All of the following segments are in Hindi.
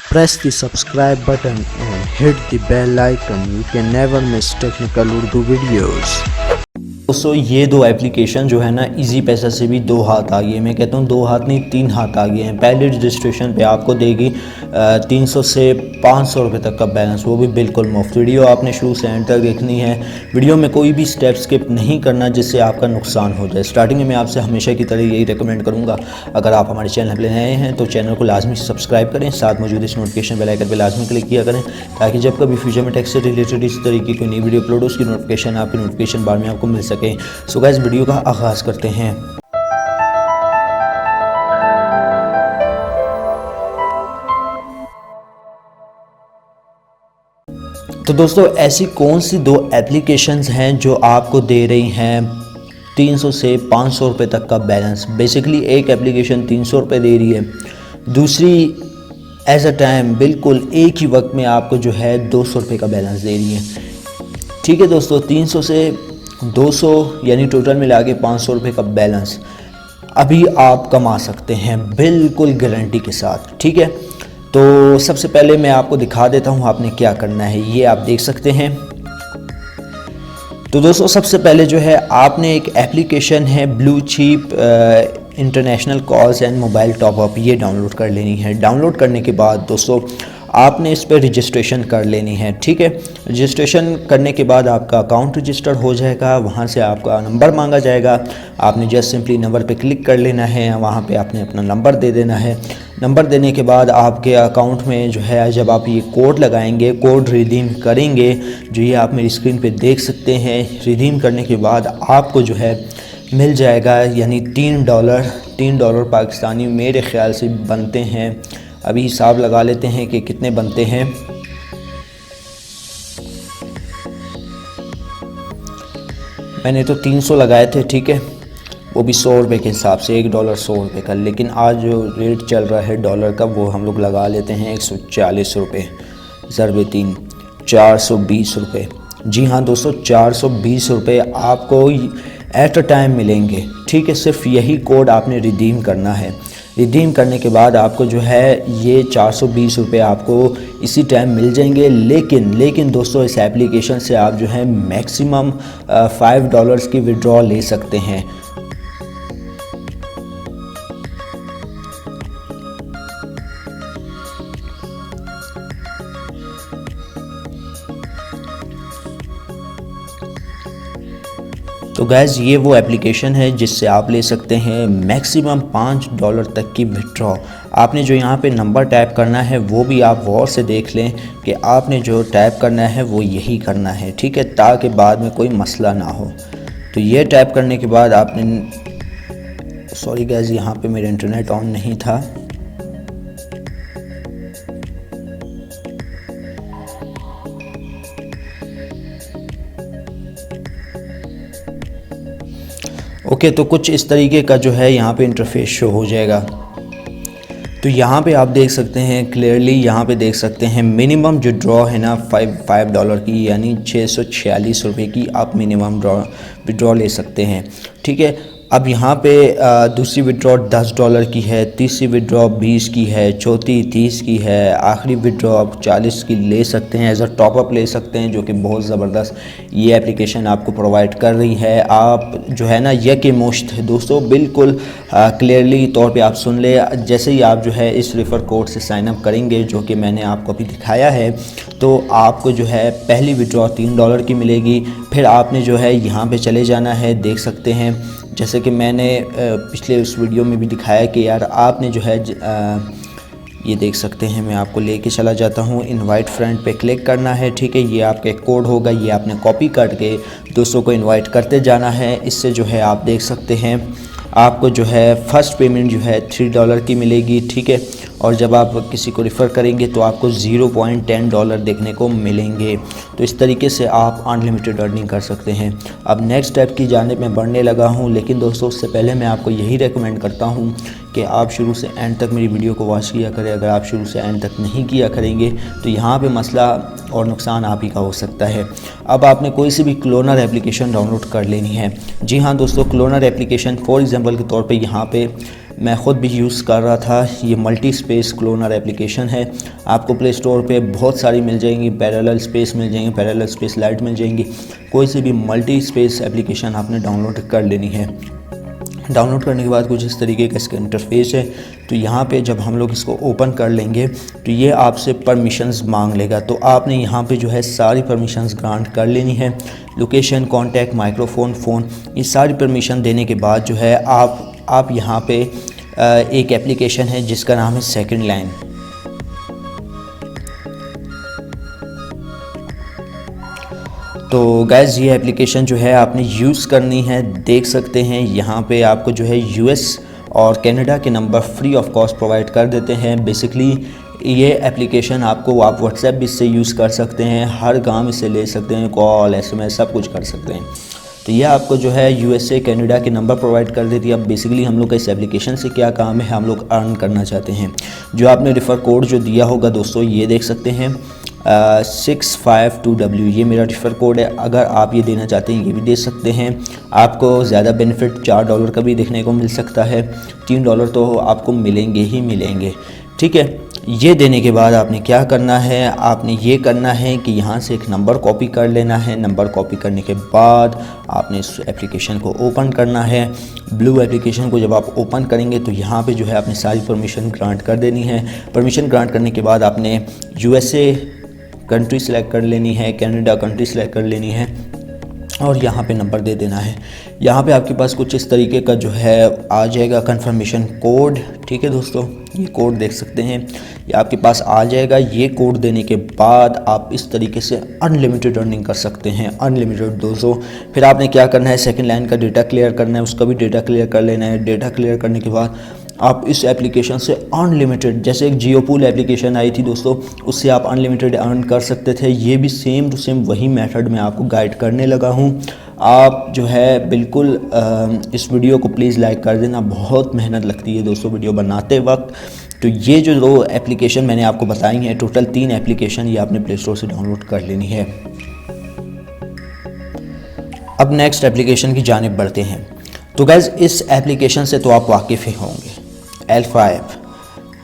Press the subscribe button and hit the bell icon. You can never miss technical Urdu videos. दोस्तों ये दो एप्लीकेशन जो है ना इजी पैसा से भी दो हाथ आ गए। मैं कहता हूँ दो हाथ नहीं तीन हाथ आ गए हैं। पहले रजिस्ट्रेशन पे आपको देगी 300 से 500 रुपये तक का बैलेंस, वो भी बिल्कुल मुफ्त। वीडियो आपने शुरू से एंड तक देखनी है। वीडियो में कोई भी स्टेप स्किप नहीं करना जिससे आपका नुकसान हो जाए। स्टार्टिंग में मैं आपसे हमेशा की तरह यही रिकमेंड करूँगा, अगर आप हमारे चैनल पर नए हैं तो चैनल को लाजमी सब्सक्राइब करें, साथ मौजूद इस नोटिफिकेशन बेल आइकन पर लाजमी क्लिक किया करें ताकि जब कभी फ्यूचर में टेक से रिलेटेड इस तरीके की नई वीडियो अपलोड हो उसकी नोटिफिकेशन आपकी नोटिफिकेशन बार में आपको मिल सके। सो गाइस वीडियो का आगाज़ करते हैं। तो दोस्तों ऐसी कौन सी दो एप्लीकेशंस हैं जो आपको दे रही हैं 300 से 500 रुपये तक का बैलेंस। बेसिकली एक एप्लीकेशन 300 रुपये दे रही है, दूसरी एज अ टाइम बिल्कुल एक ही वक्त में आपको जो है 200 रुपये का बैलेंस दे रही है। ठीक है दोस्तों, 300 से 200 यानी टोटल मिला के 500 रुपये का बैलेंस अभी आप कमा सकते हैं बिल्कुल गारंटी के साथ। ठीक है, तो सबसे पहले मैं आपको दिखा देता हूँ आपने क्या करना है। ये आप देख सकते हैं। तो दोस्तों सबसे पहले जो है आपने एक एप्लीकेशन है blue cheap international calls and mobile top up, ये डाउनलोड कर लेनी है। डाउनलोड करने के बाद दोस्तों आपने इस पर रजिस्ट्रेशन कर लेनी है। ठीक है, रजिस्ट्रेशन करने के बाद आपका अकाउंट रजिस्टर हो जाएगा, वहाँ से आपका नंबर मांगा जाएगा। आपने जस्ट सिंपली नंबर पे क्लिक कर लेना है, वहाँ पे आपने अपना नंबर दे देना है। नंबर देने के बाद आपके अकाउंट में जो है जब आप ये कोड लगाएंगे, कोड रिडीम करेंगे, जो ये आप मेरी स्क्रीन पे देख सकते हैं। रिडीम करने के बाद आपको जो है मिल जाएगा यानी $3 पाकिस्तानी मेरे ख्याल से बनते हैं। अभी हिसाब लगा लेते हैं कि कितने बनते हैं। मैंने तो 300 लगाए थे, ठीक है, वो भी 100 रुपये के हिसाब से, $1 100 रुपये का। लेकिन आज जो रेट चल रहा है डॉलर का वो हम लोग लगा लेते हैं 140 रुपये ज़रबे 3, 420 रुपये। जी हाँ दोस्तों, 420 रुपये आपको एट अ टाइम मिलेंगे। ठीक है, सिर्फ यही कोड आपने रिडीम करना है। रिडीम करने के बाद आपको जो है ये 420 रुपये आपको इसी टाइम मिल जाएंगे। लेकिन दोस्तों इस एप्लीकेशन से आप जो है मैक्सिमम $5 की विड्रॉ ले सकते हैं। तो गैस ये वो एप्लीकेशन है जिससे आप ले सकते हैं मैक्सिमम $5 तक की विड्रॉ। आपने जो यहाँ पे नंबर टाइप करना है वो भी आप गौर से देख लें कि आपने जो टाइप करना है वो यही करना है। ठीक है, ताकि बाद में कोई मसला ना हो। तो ये टाइप करने के बाद आपने, सॉरी गैस यहाँ पे मेरा इंटरनेट ऑन नहीं था। ओके, तो कुछ इस तरीके का जो है यहाँ पे इंटरफेस शो हो जाएगा। तो यहाँ पे आप देख सकते हैं क्लियरली, यहाँ पे देख सकते हैं मिनिमम जो ड्रॉ है ना $5 की यानी 646 रुपये की आप मिनिमम विड्रॉ ले सकते हैं। ठीक है, अब यहाँ पे दूसरी विड्रॉ $10 की है, तीसरी विड्रॉ 20 की है, चौथी 30 की है, आखिरी विड्रॉ आप 40 की ले सकते हैं। एज अ टॉपअप ले सकते हैं, जो कि बहुत ज़बरदस्त ये एप्लीकेशन आपको प्रोवाइड कर रही है। आप जो है ना यकमुश्त दोस्तों बिल्कुल क्लियरली तौर पे आप सुन ले, जैसे ही आप जो है इस रेफ़र कोड से साइन अप करेंगे जो कि मैंने आपको अभी दिखाया है, तो आपको जो है पहली विड्रॉ $3 की मिलेगी। फिर आपने जो है यहाँ पे चले जाना है, देख सकते हैं जैसे कि मैंने पिछले उस वीडियो में भी दिखाया कि यार आपने जो है ये देख सकते हैं, मैं आपको लेके चला जाता हूँ। इनवाइट फ्रेंड पे क्लिक करना है। ठीक है, ये आपका एक कोड होगा, ये आपने कॉपी करके दोस्तों को इनवाइट करते जाना है। इससे जो है आप देख सकते हैं आपको जो है फ़र्स्ट पेमेंट जो है $3 की मिलेगी। ठीक है, और जब आप किसी को रेफ़र करेंगे तो आपको $0.10 देखने को मिलेंगे। तो इस तरीके से आप अनलिमिटेड अर्निंग कर सकते हैं। अब नेक्स्ट स्टेप की जानिब मैं बढ़ने लगा हूं, लेकिन दोस्तों उससे पहले मैं आपको यही रेकमेंड करता हूं कि आप शुरू से एंड तक मेरी वीडियो को वॉच किया करें। अगर आप शुरू से एंड तक नहीं किया करेंगे तो यहाँ पे मसला और नुकसान आप ही का हो सकता है। अब आपने कोई सी भी क्लोनर एप्लीकेशन डाउनलोड कर लेनी है। जी हाँ दोस्तों, क्लोनर एप्लीकेशन फॉर एग्जांपल के तौर पे यहाँ पे मैं ख़ुद भी यूज़ कर रहा था। ये मल्टी स्पेस क्लोनर एप्लीकेशन है, आपको प्ले स्टोर पे बहुत सारी मिल जाएंगी, पैरेलल स्पेस मिल जाएंगी, पैरेलल स्पेस लाइट मिल जाएंगी। कोई सी भी मल्टी स्पेस एप्लीकेशन आपने डाउनलोड कर लेनी है। डाउनलोड करने के बाद कुछ इस तरीके का इसका इंटरफेस है। तो यहाँ पे जब हम लोग इसको ओपन कर लेंगे तो ये आपसे परमिशंस मांग लेगा। तो आपने यहाँ पे जो है सारी परमिशंस ग्रांट कर लेनी है। लोकेशन, कॉन्टैक्ट, माइक्रोफोन, फ़ोन, ये सारी परमिशन देने के बाद जो है आप यहाँ पे एक एप्लीकेशन है जिसका नाम है सेकंड लाइन। तो गाइज़ ये एप्लीकेशन जो है आपने यूज़ करनी है। देख सकते हैं यहाँ पे आपको जो है यूएस और कनाडा के number free of cost provide कर देते हैं। बेसिकली ये एप्लीकेशन आपको आप व्हाट्सएप भी इससे यूज़ कर सकते हैं, हर काम इससे ले सकते हैं, कॉल, एसएमएस सब कुछ कर सकते हैं। तो ये आपको जो है यूएसए, कनाडा के नंबर प्रोवाइड कर देती है। अब बेसिकली हम लोग का इस एप्लीकेशन से क्या काम है, हम लोग अर्न करना चाहते हैं। जो आपने रेफ़र कोड जो दिया होगा दोस्तों, ये देख सकते हैं 652W, ये मेरा रेफ़र कोड है। अगर आप ये देना चाहते हैं ये भी दे सकते हैं। आपको ज़्यादा बेनिफिट $4 का भी देखने को मिल सकता है, $3 तो आपको मिलेंगे ही मिलेंगे। ठीक है, ये देने के बाद आपने क्या करना है, आपने ये करना है कि यहाँ से एक नंबर कॉपी कर लेना है। नंबर कॉपी करने के बाद आपने इस एप्लीकेशन को ओपन करना है। ब्लू एप्लीकेशन को जब आप ओपन करेंगे तो यहाँ पे जो है आपने सारी परमिशन ग्रांट कर देनी है। परमिशन ग्रांट करने के बाद आपने यूएसए कंट्री सेलेक्ट कर लेनी है, कनाडा कंट्री सेलेक्ट कर लेनी है और यहाँ पे नंबर दे देना है। यहाँ पे आपके पास कुछ इस तरीके का जो है आ जाएगा कंफर्मेशन कोड। ठीक है दोस्तों, ये कोड देख सकते हैं, ये आपके पास आ जाएगा। ये कोड देने के बाद आप इस तरीके से अनलिमिटेड अर्निंग कर सकते हैं, अनलिमिटेड दोस्तों। फिर आपने क्या करना है, सेकंड लाइन का डेटा क्लियर करना है, उसका भी डेटा क्लियर कर लेना है। डेटा क्लियर करने के बाद आप इस एप्लीकेशन से अनलिमिटेड, जैसे एक जियो पूल एप्लीकेशन आई थी दोस्तों, उससे आप अनलिमिटेड अर्न कर सकते थे। ये भी सेम टू सेम वही मेथड मैं आपको गाइड करने लगा हूँ। आप जो है बिल्कुल इस वीडियो को प्लीज़ लाइक कर देना, बहुत मेहनत लगती है दोस्तों वीडियो बनाते वक्त। तो ये जो 2 एप्लीकेशन मैंने आपको बताई हैं, टोटल 3 एप्लीकेशन ये आपने प्ले स्टोर से डाउनलोड कर लेनी है। अब नेक्स्ट एप्लीकेशन की जानिब बढ़ते हैं। तो गाइज़ इस एप्लीकेशन से तो आप वाकिफ़ ही होंगे, अल्फ़ा ऐप।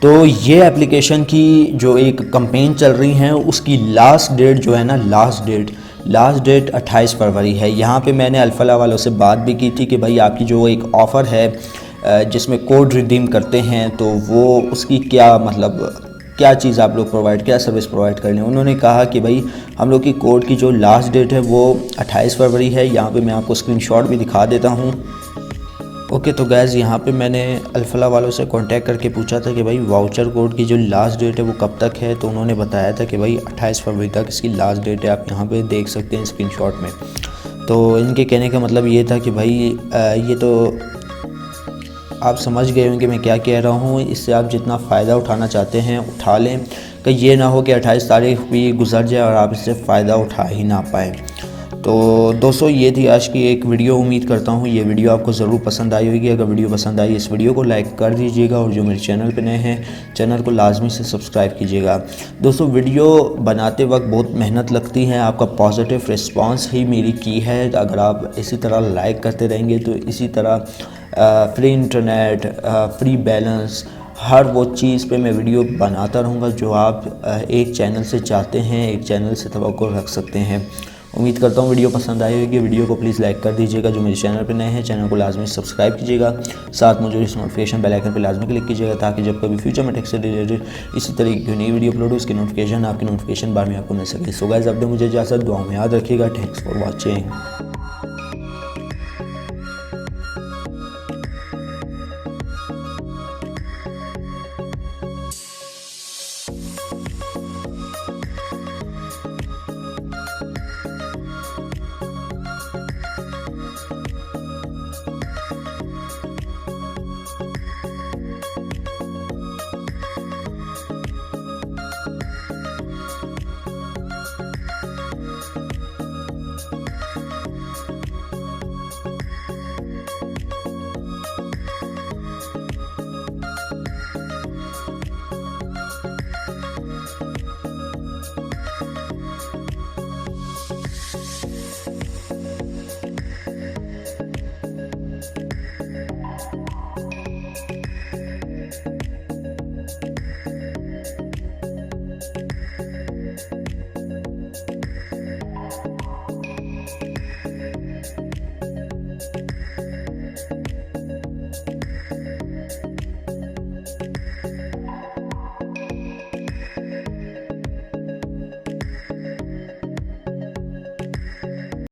तो ये एप्लीकेशन की जो एक कैंपेन चल रही है उसकी लास्ट डेट जो है ना, लास्ट डेट 28 फरवरी है। यहाँ पे मैंने अल्फ़ा वालों से बात भी की थी कि भाई आपकी जो एक ऑफ़र है जिसमें कोड रिडीम करते हैं तो वो उसकी क्या मतलब क्या चीज़ आप लोग प्रोवाइड, क्या सर्विस प्रोवाइड कर रहे हैं। उन्होंने कहा कि भाई हम लोग की कोड की जो लास्ट डेट है वो 28 फरवरी है। यहाँ पे मैं आपको स्क्रीनशॉट भी दिखा देता हूँ। ओके, तो गैज़ यहाँ पे मैंने अल्फ़ा वालों से कांटेक्ट करके पूछा था कि भाई वाउचर कोड की जो लास्ट डेट है वो कब तक है। तो उन्होंने बताया था कि भाई 28 फरवरी तक इसकी लास्ट डेट है। आप यहाँ पे देख सकते हैं स्क्रीनशॉट में। तो इनके कहने का मतलब ये था कि भाई ये तो आप समझ गए होंगे मैं क्या कह रहा हूँ। इससे आप जितना फ़ायदा उठाना चाहते हैं उठा लें, कि ये ना हो कि 28 तारीख भी गुजर जाए और आप इससे फ़ायदा उठा ही ना पाए। तो दोस्तों ये थी आज की एक वीडियो। उम्मीद करता हूँ ये वीडियो आपको ज़रूर पसंद आई होगी। अगर वीडियो पसंद आई इस वीडियो को लाइक कर दीजिएगा और जो मेरे चैनल पे नए हैं चैनल को लाजमी से सब्सक्राइब कीजिएगा। दोस्तों वीडियो बनाते वक्त बहुत मेहनत लगती है, आपका पॉजिटिव रिस्पांस ही मेरी की है। अगर आप इसी तरह लाइक करते रहेंगे तो इसी तरह फ्री इंटरनेट, फ्री बैलेंस, हर वो चीज़ पे मैं वीडियो बनाता रहूँगा जो आप एक चैनल से चाहते हैं, एक चैनल से तवक्को रख सकते हैं। उम्मीद करता हूँ वीडियो पसंद आई होगी। वीडियो को प्लीज़ लाइक कर दीजिएगा। जो मेरे चैनल पे नए हैं चैनल को लाजमी सब्सक्राइब कीजिएगा। साथ में जो इस नोटिफिकेशन बेल आइकन पे लाजमी क्लिक कीजिएगा ताकि जब कभी फ्यूचर में टेक से रिलेटेड इसी तरीके की नई वीडियो अपलोड हो उसकी नोटिफिकेशन आपकी नोटिफिकेशन बार में आपको मिल सके। सो गाइस अब मुझे इजाज़त, दुआ में याद रखिएगा। Thanks for watching.